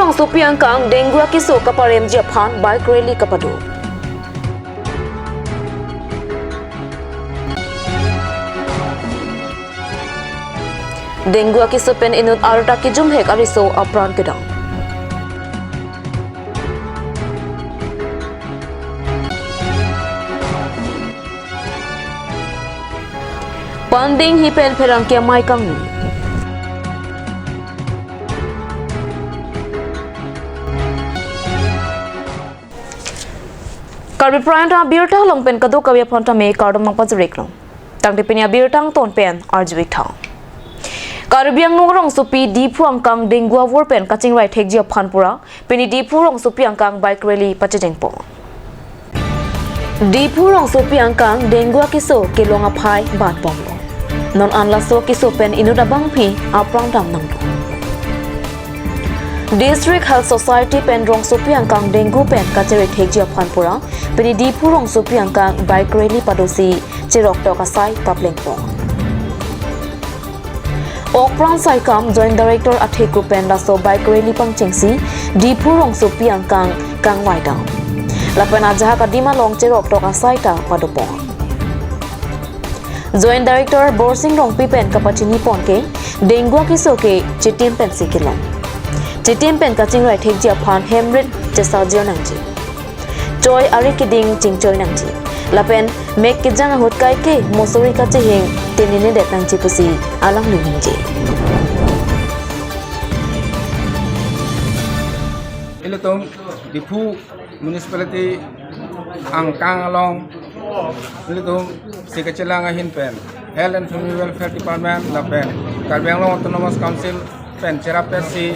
rong supiang kang dengue kiso kaparem Japan bike rally kapado. Dengue kiso pen inut arta ki jumhek ariso apran kedang. Panding hipen perang kia mai kang ni. Karbi pranta birta long pen kadu kawya phonta me kardom mang pajrik long. Tang dipinya birtang ton pen arjwik thang. Karbiang nungrong supi dipu angkang dengue war pen kaching right hekjia phanpura peni dipu rong supi angkang bike rally pachejengpo. Dipu rong supi angkang dengue kiso kilonga phai bat pomlo. Non anla so kiso pen inuda bangpi aprang dam nang. District Health Society pen rong supi angkang dengue pen kacheri hekjia phanpura peni dipu rong supi angkang bike rally padosi chirok to kasai kaplengpo. Okpran Saikam Joint Director Athe Group pen laso bike rally pangchengsi dipu rong supi angkang kang waidang. Lapena jaha kadima long chirok to kasai ta padopo. Joint Director Borsing Rong Pipen kapachini ponke dengue kisoke chitim pen sikilong. Chitim pen kaching right hekjia phan hemrit chesajio nangji. Choi ari kiding chingchoi nangji. Lapen mek kijang hotkai ke mosori kache hing tenine det nangji pusi alang lingji. Ilatom dipu municipality angkang along ilatom sikachelanga hin pen Health and Family Welfare Department la pen Karbiang Long Autonomous Council pen cerapesi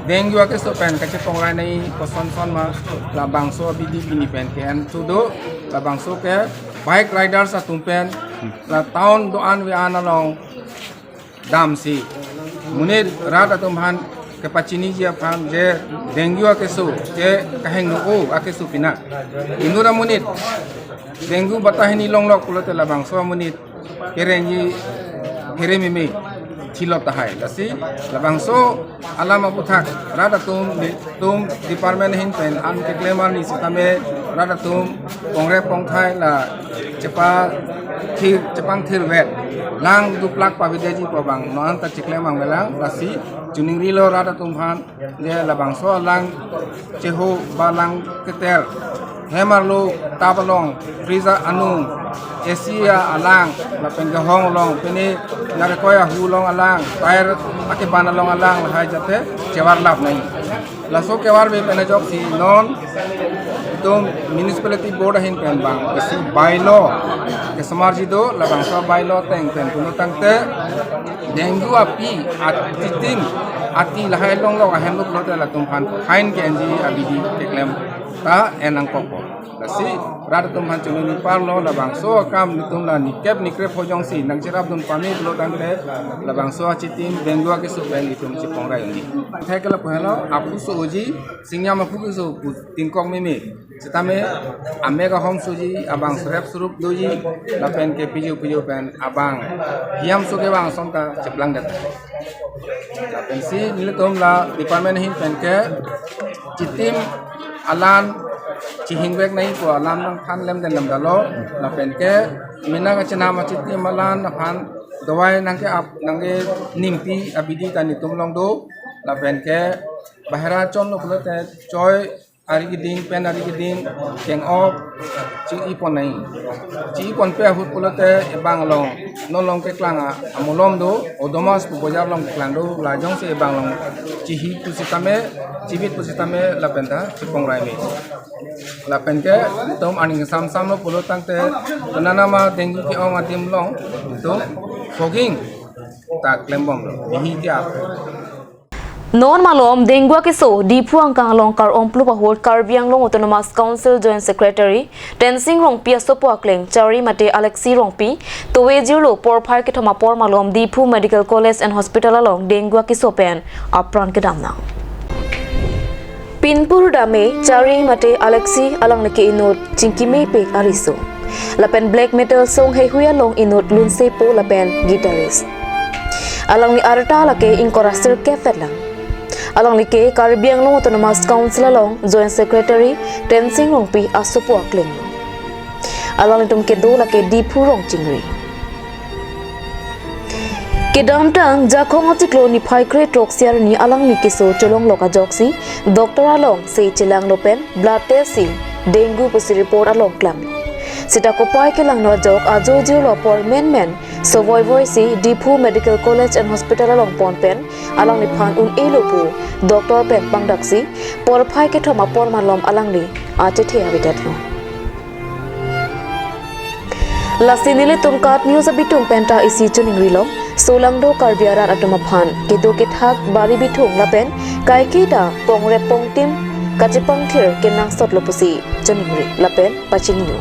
dengue ke so pen kache pongrai nai koson son ma la bangso bidi bini pen ke an tudo la bangso ke bike riders atum pen la town doan wi analong dam si munir rat atum han ke pachini ji apam je dengue ke so ke kaheng no ake su pina inura munir dengue batahini long lok kulote la bangso munir kerengi keremime chilot tahai lasi labangso alama puthak rada tum department hin pen an ke klemar ni sitame rada tum kongre pongthai la cepang thir vet lang duplak pavideji probang non ta chiklemang belang lasi juning rilo rada tum han je labangso lang cheho balang keter hemarlo tabalong friza anung Asia alang la penggahong long pini narakoya hulong alang tair ake banalong alang hai jate cewar lap nai la so kewar be penajok si non tum municipality board hin pen bang isi bylaw ke samarji do la bangsa bylaw teng pen kuno tangte dengue api atitim ati lahai long lo ahem lo te la tum phan hain ke anji abidi ke klem ta enang popo lasi rada tum han chuni ni parlo la bangso kam nitum la nikep nikrep hojong si nang cerap dun pami lo tangte la bangso chitim dengue ke so ben itum chi pongra yoni thekala pohelo apu so oji singya ma pu so tingkong mimi sitame ame ka hom suji abang srep surup doji la pen ke piju pen abang hiam so ke bang sonta cheplang dat la pen si niletom la department hin pen ke chitim alan cihingwek nai ko alam nang phan lem den lam dalo la pen ke mina ka chana ma chitim alan na phan dawai nang ke ap nang ke nimpi abidi ta ni tum long do la pen ke bahara chom no kulote choi ari giding pen ari giding keng op chi ipon nai chi ipon pe hut kulote ebang long no long ke klanga amolom do odomas pu bojar long klang do la jong se ebang long chi hi tu sitame chibit pu sitame la penta chipong rai me la pen ke tom aning sam sam no pulo tangte nana ma dengue ki ong atim long to fogging ta klembong hi kya Non malom dengue kiso dipu angkang long kar omplu pahot Karbiang Long Autonomous Council Joint Secretary Tensing Rong Pi asopo akleng chari mate Alexi Rong Pi towe jirlo por phai ke thoma por malom dipu Medical College and Hospital along dengue kiso pen apran ke damna Pinpur dame chari mate Alexi alang leke inot chingki me pe ariso lapen black metal song he huya long inot lunse po lapen guitarist alang ni arta lake inkorasir ke felang Alang like Karbi Anglong Autonomous Council along Joint Secretary Tensing Rongpi Asupu Akling. Alang litum ke do lake Dipu Rong Chingri. Kedam tang jakong atiklo ni phaikre troksiar ni alang ni kiso cholong loka joksi Dr. Along sei chilang lopen blood test si dengue pusi report along klam. Sita ko pai ke lang no jok ajo jio lopor men so voi si Dipu Medical College and Hospital along pon pen alang ni phan un elopu Dr. pen pangdaksi por phai ke thoma por malom alang ni ache the habitat no. Lasinile tumkat news abitung penta isi chuning rilom Solangdo Karbiaran atoma phan kedo kithak bari bitung lapen kai kita pongre pongtim kachipang thir kenang sot lopusi chuningri lapen pachingnu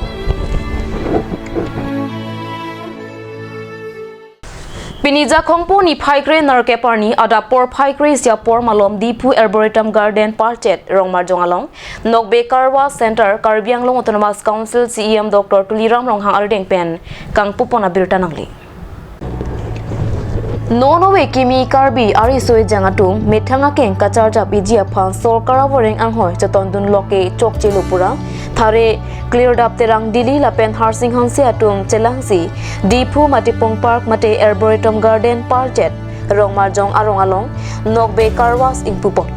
Pinija khongpo ni phaikre narke parni adapor phaikre sia por malom Dipu Arboretum Garden Parchet Rongmar Jongalong Nokbe Karwa Center Karbianglong Autonomous Council CEM Dr. Tuliram Ronghang Ardeng Pen Kangpupona Birta Nangli Nono we kimi Karbi ari soi jangatum methanga keng kachar jap ijia phan sorkara boreng anghoi chaton dun loke chokche lupura thare cleared up terang dili lapen harsing hanse atum chelangsi Dipu Matipong Park mate Arboretum Garden Parchet Rongmar Jong arong along Nokbe Karwas ingpupon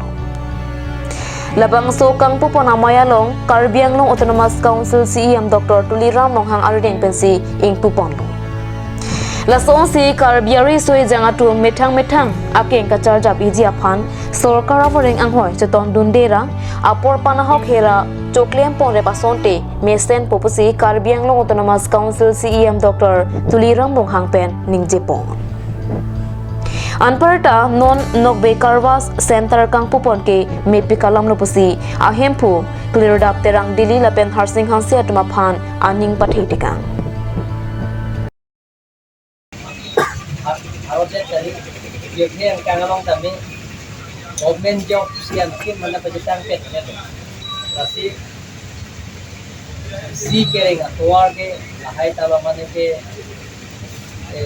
Labang so Kangpupon amayalong Karbianglong Autonomous Council CEM Dr. Tuliram Ronghang Ardeng Pensi ingpupon Lasong si Karbiari soi jangatu metang akeng kachar jap ijia phan sorkara boreng anghoi chaton dundera apor panahok hera choklem pore pasonte mesen popusi Karbianglong Autonomous Council CEM Dr. Tuliram Ronghang Pen ningjepon Anparta non Nokbe Karwas Center Kangpupon ke mepikalam lopusi ahempu cleared up terang dili lapen harsing hanse atuma phan aning pathei tekang Harusnya dari biasanya yang kangen kami government job siang mungkin mana pejabat pet masih si kering atuar ke lahai tahu mana ke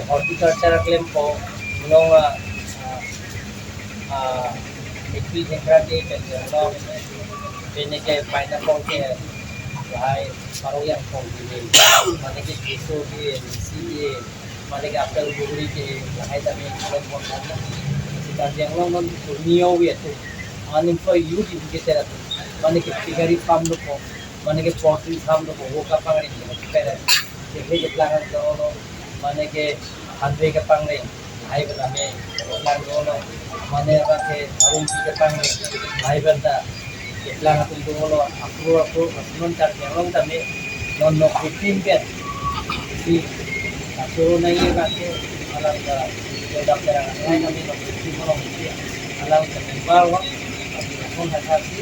horticulture claim po nong ekwi jengkran ke nong ini ke pineapple ke lahai paru yang po ini mana ke piso ke si mana ke apel buri ke lahai tapi claim po mana sekarang yang nong dunia itu unemployed youth itu kita mana ke pigari farm lo po mana ke poultry farm lo po wo kapang rin kita jadi pelanggan lo mana ke handre ke pangre hai berame pelanggan lo mana ke arung ke pangre hai berda pelanggan tu lo aku non tar yang long tame non no 15 bet si suruh naik ke alam dah dah terang hai kami no 15 lo alam tempat wa pun hati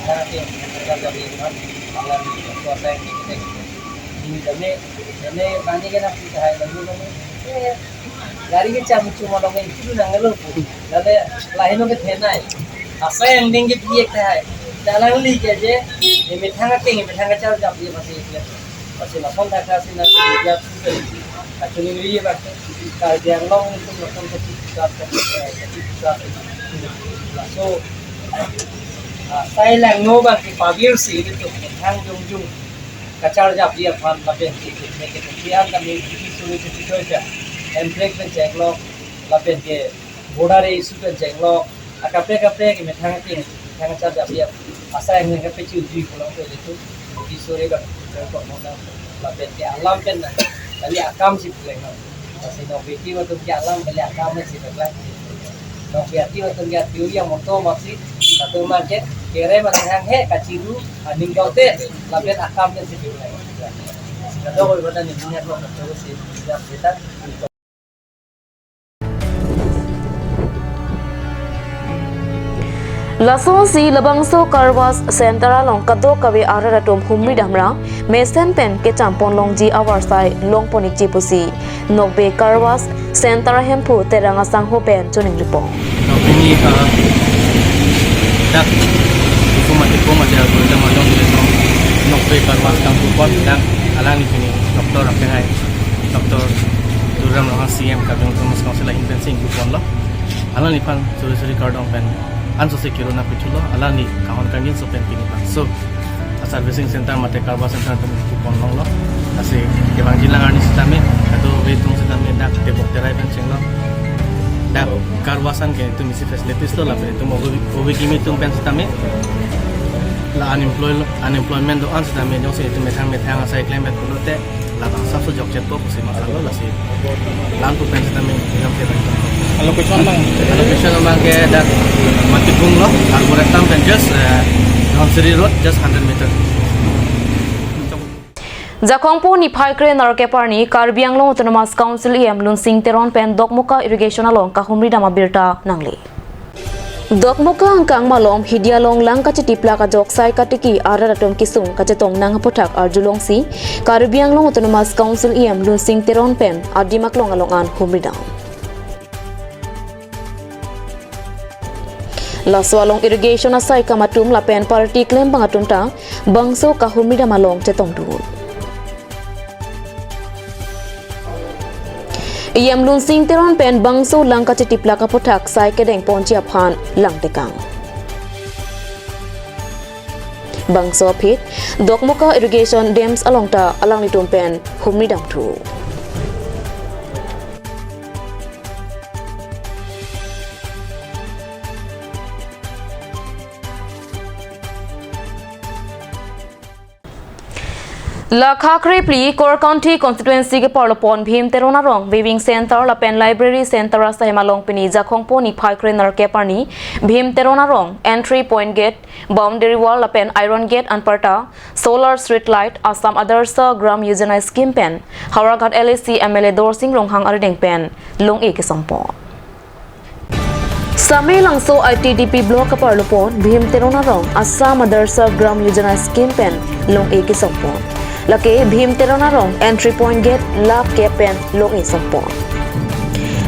hati kita jadi alam suasana kita ini dene pani ke nak kita hai lalu gari ke cam cuma dong itu nangalo lalu lain ke tenai asa yang tinggi dia hai dalam li ke je ini metanga car jap dia masih lapon dah kasih nanti dia actually ini ya kalau dia long itu lapon kita so saya lang no bang di pagir sih itu metang jung kacar jap dia fan lapen ke dia kami sulit itu aja embrek pen jenglo lapen ke bodare isu pen jenglo akape ke metang car jap dia asa yang ke pecu di pulau itu di sore kan kok modal lapen ke alam pen kali akam sih pulang masih no biti waktu ke alam kali akam sih pulang no biati waktu ke tiu yang moto masih satu market kere matang he kaciru aning gaute lapen akam sih pulang kada ko bata ni niya ko terus sih kita Lasong si labangso Karwas Center along kado kawe araratom humri damra mesen pen ke champon longji awarsai longponik jipusi nokbe Karwas Center hempu teranga sangho pen chuning ripo ini dak itu mati aku dah malong itu nokbe Karwas Kangpupon dan alang ini doktor apa hai doktor Tuliram Ronghang CM Karbianglong Autonomous Council intensing kupon lo alang ipan suri kardong pen anso sekiro na pichulo ala ni kahon kangin so pen pini so servicing center mate karwa center tum kupon long lo asi kebang jilang ani sitame atau betung sitame dak tebok terai pen chenglo dak karwasan ke itu misi facilities lo la pe itu mobi kimi tum pen sitame la unemployment do an sitame jong se itu methang asai claim bet pulote la bang sab so jok chet po si masalo la si lan tu pen sitame jom ke allocation bang ke dak mati bung lo arboretum pen just Sri Road just 100 meter. Jakhongpo ni Phaikre Narkeparni Karbi Anglong Autonomous Council Lunsing Teron Pen Dokmuka Irrigation along Kahumri Dama Birta Nangli. Dokmuka angkang malom hidialong lang kacitipla ka joksai katiki araratom kisung kacetong nang putak arjulong si Karbi Anglong Autonomous Council Lunsing Teron Pen adimaklong alongan Humri Dam. Laswalong irrigation asai kamatum lapen party claim bangatum ta bangso kahumida malong cetong dul. Iyam lunsing teron pen bangso langka cetipla kapotak sai kedeng ponci aphan lang tekang. Bangso apit dokmuka irrigation dams along ta alang litum pen humidam tu. Lakhakri pli Kor County constituency ke Parlopon Bhim Terona rong Weaving Center la pen library center rasta hemalong pini Jakhongpo ni Phaikre Narkeparni Bhim Terona rong entry point gate boundary wall la pen iron gate anparta solar street light Assam Adarsa Gram Yojana scheme pen Hauraghat LAC MLA Dorsing Ronghang Arideng pen long e ke sompo Same langso ITDP block ke Parlopon Bhim Terona rong Assam Adarsa Gram Yojana scheme pen long e ke sompo Lake Bhim Terona rong entry point gate la kepen long in sompo.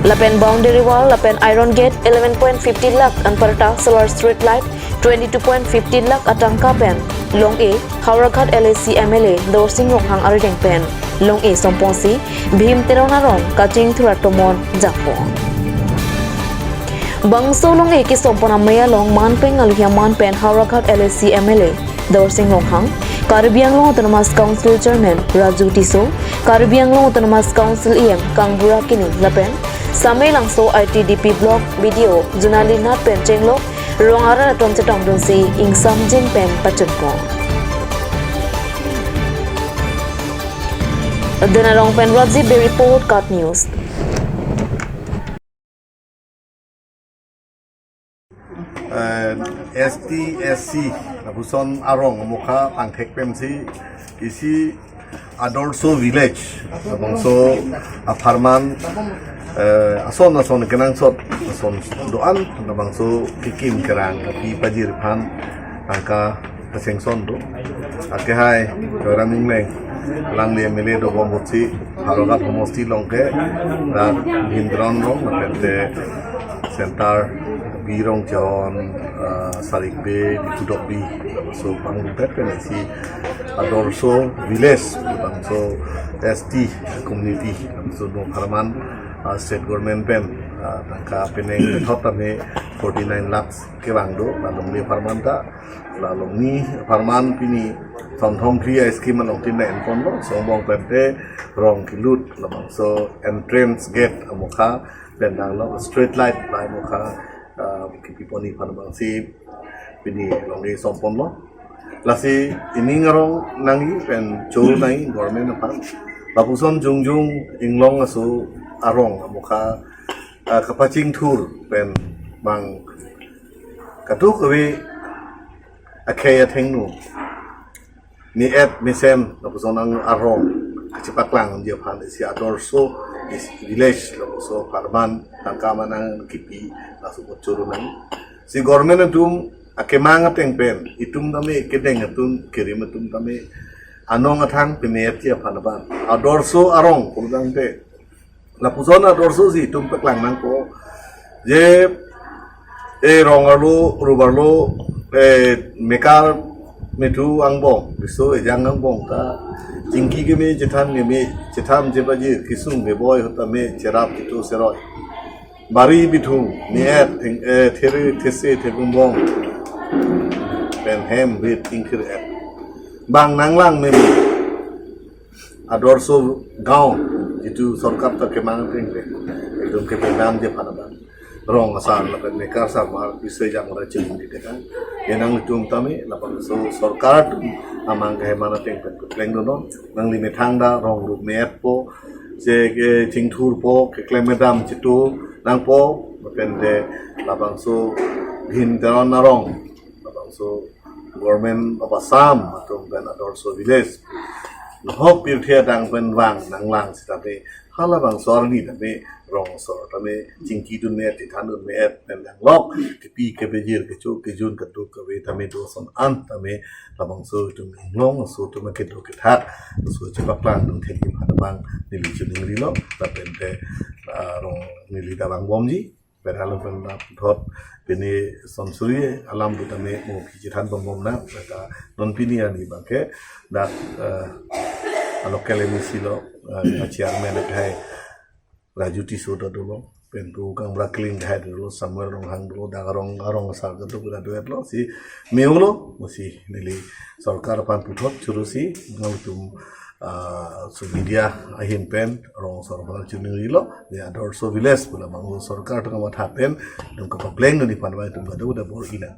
Lapen boundary wall lapen iron gate 11.50 lakh anparta solar street light 22.50 lakh atangka pen long e Hauraghat LAC MLA Dorsing Ronghang Arideng pen long e sompo si Bhim Terona rong kaching thuratomon japo. Bangso long e ki sompo na maya long man pen alhia man pen Hauraghat LAC MLA Dorsing Ronghang Karbi Anglong Autonomous Council Chairman Raju Tiso, Karbi Anglong Autonomous Council Kangbura Kini Lapen, Same Langso ITDP Block Video Junali Nat Pen Chenglo, Rongara Atom Chetong Dunsi Ing Samjin Pen Pachunpo. Denarong Pen Raji Be Report Cut News. STSC Nabuson Arong Mukha Pangthek Pemsi isi Adorso Village Bangso Aparman ason kenang sot ason doan bangso kikim kerang pi pajir pan angka pasengson do akehai raming leng lang le mele do bomotsi Hauraghat homosti longke ra hindron ro napente center Birong John Sarikbe Dikudokbi so panglutet kan si Adorso Village so ST community so no Parman state government pen tangka peneng thotame 49 lakhs ke bangdo lalong ni Parmanta lalong ni Parman pini thom free scheme along tin na enpondo so bong pente rong kilut lamang so entrance gate amokha pendang lo street light lai mokha kipiponi panabang si pini longi sompon lo lasi ini ngarong nangi pen chou nai government apa lapuson jungjung inglong asu arong muka kapacing tour pen bang katu kawi akaya tengnu ni et misen lapuson ang arong kacipaklang dia pan si Adorso village so Parman tangkaman ang kipi lasu bocorunan si government atum akemanga tengpen itum tame kedeng atum kirim atum tame anong athang pemetia panaban Adorso arong kumdang te lapuson Adorso si itum paklang nang ko je rongalu rubarlo mekar metu angbong biso ejang angbong ta jingki ke me jetam je baji kisung be boy hota me cerap itu seroi bari bitu niat theri these thekumbong pen hem bit ingkir bang nanglang memi adorso gaon itu sorkap tak kemang tingre itu ke penam dia pada bang rong asal lapan nekar sama bisa yang racun di dekan yang tum tami lapan so sorkar amang ke mana tingpen kleng dono nang limit hangda rong ru met po je ke tingthur po ke klemedam citu nang po pende lapan so hin daron narong lapan so government of Assam atau ben adorso village hop pirthia dang pen wang nang lang sitabe hala bang sorni tabe rong sor tabe jingki dun me ti thanun me pen dang lok ti pi ke bejir ke chu ke jun ke tu ke we tame do son an tame labang so tu long so tu me ke do ke that so chepak lang dun thek ni phana bang nili chu ning ri lo ta pen te rong nili da bang bomji pen halo pen da thot peni sonsuri alam bu tame mo ki than bom na ta non pini ani ba ke da lokal emisi lo chairman hai Rajuti Soda dulu pentu kang brakling hai dulu Samuel Ronghang dulu darong sar tu pura duet lo si meulo masih nili sarkar pan puthot churusi ngautum so media ahin pen rong sarkar chunuri lo ya adorso village pula mangu sarkar tang wat happen dum ka pleng ni pan wai tum ka do da bor ila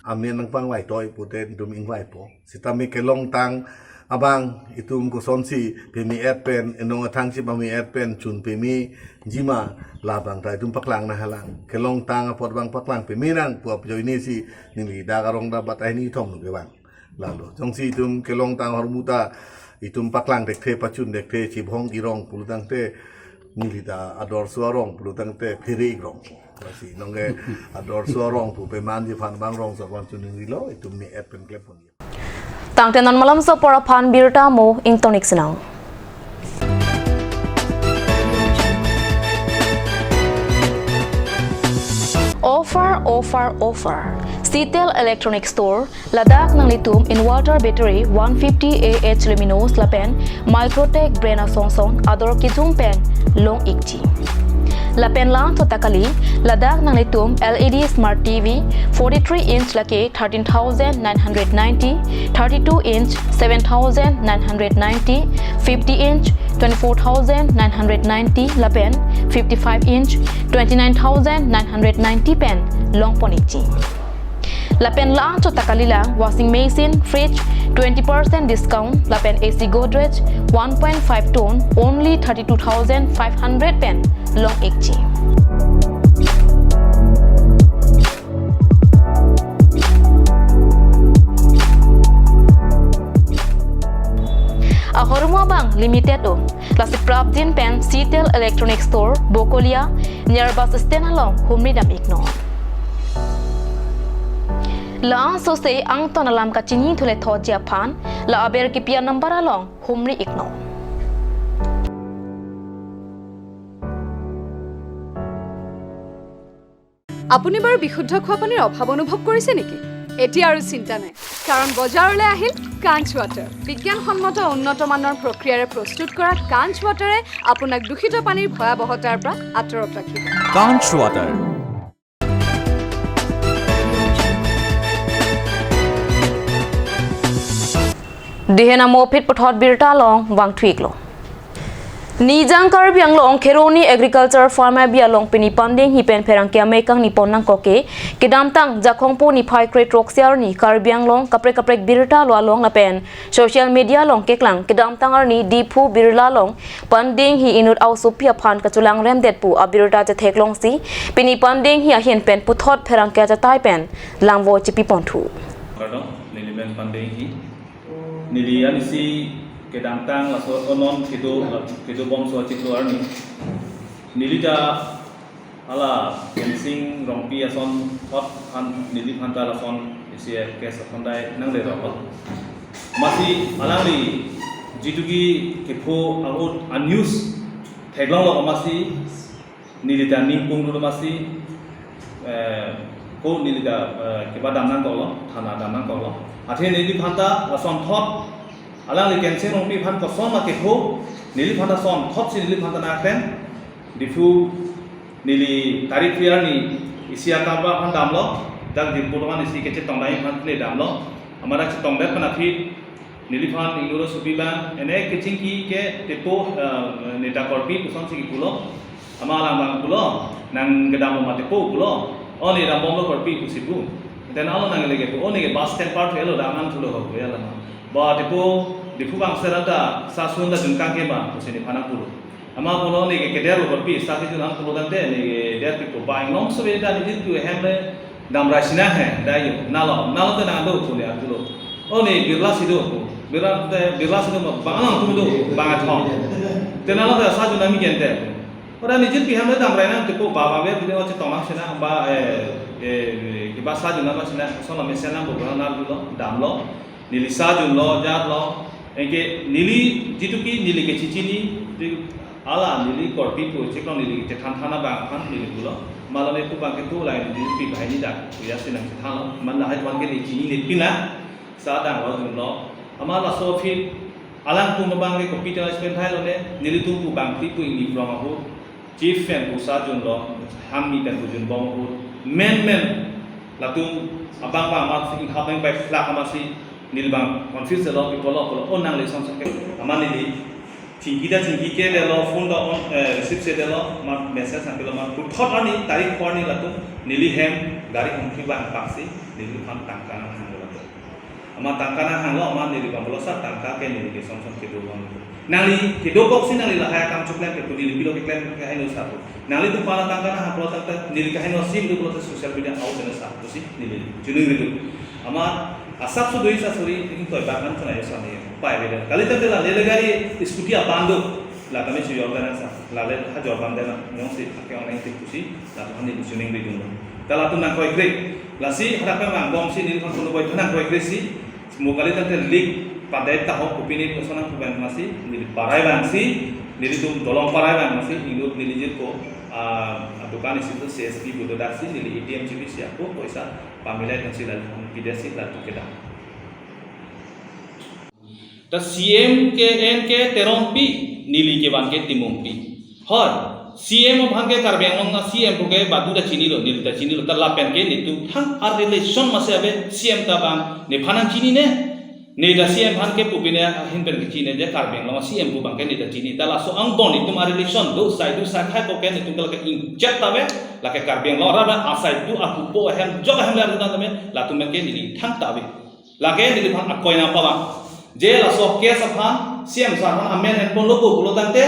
amen nang pang wai toy puten dum ing wai po sitami ke long tang abang itu ko sonsi pemi pen enong athang si bami pen chun pemi jima labang ta tum paklang na halang kelong tang pot bang paklang pemi nang puap jo ini si nili da garong da batai ni thom ke bang lalu jong si tum kelong tang hormuta itum paklang dek the pachun dek the chi bhong irong pulutang te nili da ador suarong pulutang te phiri rong si nongge ador suarong pu peman ji phan bang rong so wan chun nili lo itum ni pen klepon Tangtenan malam so para pan birta mo ingtonik senang. Offer. Citel Electronic Store, Ladakh nang litum inverter battery 150 Ah luminous lapen Microtech brand song ador kitum pen long ikji. Lapen lang to takali Ladakh nang litum LED Smart TV 43 inch lake 13,990, 32 inch 7,990, 50 inch 24,990 lapen 55 inch 29,990 pen long ponikji. Lapen lang to takali lang washing machine fridge 20% discount lapen AC Godrej 1.5 ton only 32,500 pen long ikji. Ahormo bang limited o lasi Prabdin pen Citel Electronic Store Bokolia near bus stand along Humri dam ignore. La so se ang ton alam ka chini thule tho Japan la aber ki pia number along Humri ignore. আপুনি বাৰু বিশুদ্ধ খোৱা পানীৰ অভাৱ অনুভৱ কৰিছে নেকি? এতিয়া আৰু চিন্তা নাই, কাৰণ বজাৰলৈ আহিল কাঞ্চ ৱাটাৰ। বিজ্ঞানসন্মত উন্নত মানৰ প্ৰক্ৰিয়াৰে প্ৰস্তুত কৰা কাঞ্চ ৱাটাৰে আপোনাক দূষিত পানীৰ ভয়াৱহতাৰ পৰা আঁতৰত ৰাখিব। কাঞ্চ water. Dihena mo pit pothot birta long wang tweak lo. Nijang karbiang long Keroni agriculture farmer bialong pinipanding hipen perang kia mekang nipon nang koke kedam tang jakongpo ni phai crate roxiar ni karbiang long kaprek birta lo along lapen social media long keklang kedam tangar ni dipu birla long panding hi inut au supia phan kachulang remdet pu abirta ja theklong si pinipanding hi ahen pen puthot perang kia ja tai pen langwo chipi ponthu kadang niliben panding hi nilian si kedam tang la so onon kido bom so chiklo arni nilita ala fencing rompi ason hot han nili phanta la son isi kes phondai nang le ro masi alali jitugi kepo aut unused theglong lo masi nilita ningpung lo masi ko nilita keba damnang ko lo thana damnang ko lo athe nili phanta la son thot alang li kensen rompi phan ko son ma kepo nili phanta son thot si nili phanta na kren difu nili tarik kriar ni isi akaba pan dam lo dak di putuan isi kecil tong lain pan kle dam lo amara cetong dat panafit nili pan inguro subiban ene kecing ki ke tepo neta korpi puson sigi pulo amala bang pulo nang gedam mate po pulo oni dam bom lo korpi pusibu dan alo nang lege po oni ke bus stand part hello daman pulo ho ya lama ba tepo depu bang serata sasun da jungkang ke ba pusini panang pulo ama pulo ni ke keder lo korpi sa ke julang pulo dante ni der tepo bang long so beda ni jitu hemle dam rasina hai dayo nalo te nang do pulo ya pulo oni birla sido birla sido bangang pulo bangat ho tenalo da sa junami gente orang nijit pihak mereka damrena tepo baba be bide oce tomak sena ba kiba sa junna ba sena sono mesena bo na dulo damlo nili sa junlo jatlo engke nili jituki nili ke cicini ala nili korpi pu ceklo nili ke thana ba kan nili bulo malane tu bang ke tu lain nili pi bahini dak ya senang thalo man la hai wan ke ni cini ni pina sa dang lo junlo ama la so fi alang tu bang ke kopi ta spend thai lo ne nili tu pu bang ti pu ni broma hu chief fan pusat junlo hammi dan bujun bom men latung abang mat sing habeng by flak amasi nilbang confuse lo polo onang le som sake amani di tinggi ke de lo phone da on receive se de lo mat message sampai lo mat thot ani tarik korni latung nili hem gari hongki bang paksi nili pan tangkana hang lo ama tangkana hang lo ama nili bang lo sa tangka ke nili ke som ke do bang nali kedo box nali la haya kam chuklen ke nili bilo ke klen ke haino sa nali tu pala tangkana ha pro tangka nili ke haino sim do pro social media out na sa to si nili junu ridu ama asap su doi sa suri in toy bakan tona yo sa ne pai be kali ta la le gari scooty abando la kami su yordan sa la le ha jorban de na nyong si ke online ti kusi la to ni juning ridu kala tu na koi grek la si harapan mang bom si nili kon kono boy thana koi grek si semoga kali ta leak pada tahun opini personal kuban masih nili parai bangsi nili tu tolong parai bang masih hidup nili jiko dukan itu CSP bodo daksi nili ATM cipi siapa poisa pamilai dan sila pidasi latu kita ta CM ke NK terompi nili ke bangke timompi hor CM bangke karbeng na CM buke batu da chini lo nili da chini lo terlapen ke nitu hang ar relation masih abe CM ta bang ne phanan chini ne nida CM han ke pupina hinpen ke chine je karbeng lo CM pu bang ke nida chini dala so ang bon itu ma relation do sai khai ko ke nitu ke inject tabe la ke karbeng lo ra asai tu aku po hem jog hem la ta me la tu me ke ni thang tabe la ke ni phan akoi na pa ba je la so ke sa phan CM sa phan amen hen pon lo ko lo tante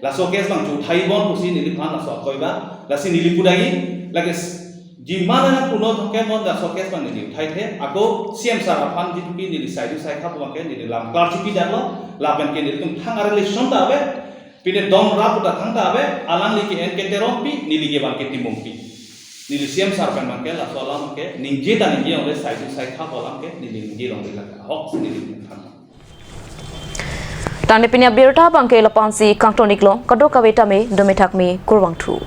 la so ke bang ju thai bon pusi ni phan la so akoi ba la si ni pudagi la ke Jimana na puno thongke mon da sokes pan ni thai the ako CM sara pan ji pi ni sai du sai khap wa ke ni lam klar chi pi da lo la ban ke ni tum thang ar relation da be pine dom ra puta thang da be alang li ke en ke terom pi ni li ge ban ke timong pi ni li CM sara pan man ke la so lam ke ning je da ni ge ole sai du sai khap wa ke ni li ge long de la hok ni li thang Tane pinya birta bangke lapansi kangtonik lo kadok kaweta me domethak me kurwang thu